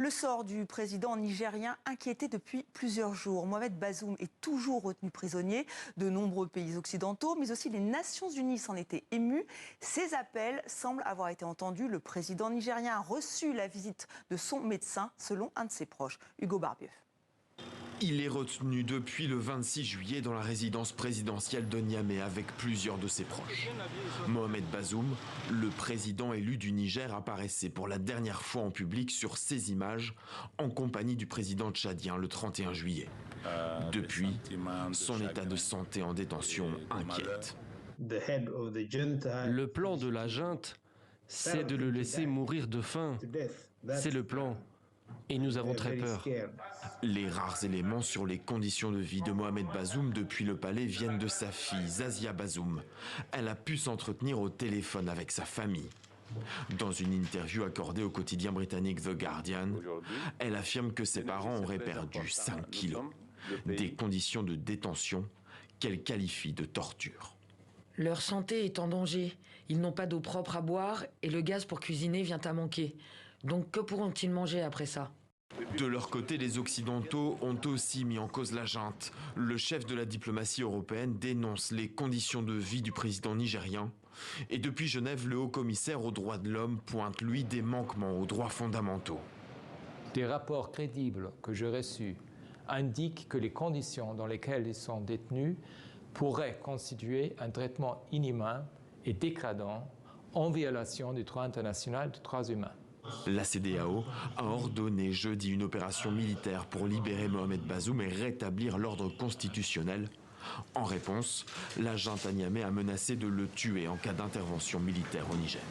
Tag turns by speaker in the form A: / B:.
A: Le sort du président nigérien inquiété depuis plusieurs jours. Mohamed Bazoum est toujours retenu prisonnier. De nombreux pays occidentaux, mais aussi les Nations Unies s'en étaient émus. Ces appels semblent avoir été entendus. Le président nigérien a reçu la visite de son médecin, selon un de ses proches, Hugo Barbieux.
B: Il est retenu depuis le 26 juillet dans la résidence présidentielle de Niamey avec plusieurs de ses proches. Mohamed Bazoum, le président élu du Niger, apparaissait pour la dernière fois en public sur ces images en compagnie du président tchadien le 31 juillet. Depuis, son état de santé en détention inquiète.
C: Le plan de la junte, c'est de le laisser mourir de faim. C'est le plan. Et nous avons très peur.
B: Les rares éléments sur les conditions de vie de Mohamed Bazoum depuis le palais viennent de sa fille, Zazia Bazoum. Elle a pu s'entretenir au téléphone avec sa famille. Dans une interview accordée au quotidien britannique The Guardian, elle affirme que ses parents auraient perdu 5 kilos. Des conditions de détention qu'elle qualifie de torture.
D: Leur santé est en danger. Ils n'ont pas d'eau propre à boire et le gaz pour cuisiner vient à manquer. Donc que pourront-ils manger après ça ?
B: De leur côté, les Occidentaux ont aussi mis en cause la junte. Le chef de la diplomatie européenne dénonce les conditions de vie du président nigérien. Et depuis Genève, le haut-commissaire aux droits de l'homme pointe, lui, des manquements aux droits fondamentaux.
E: Des rapports crédibles que j'ai reçus indiquent que les conditions dans lesquelles ils sont détenus pourraient constituer un traitement inhumain et dégradant en violation du droit international des droits humains.
B: La CEDEAO a ordonné jeudi une opération militaire pour libérer Mohamed Bazoum et rétablir l'ordre constitutionnel. En réponse, la junte à Niamey a menacé de le tuer en cas d'intervention militaire au Niger.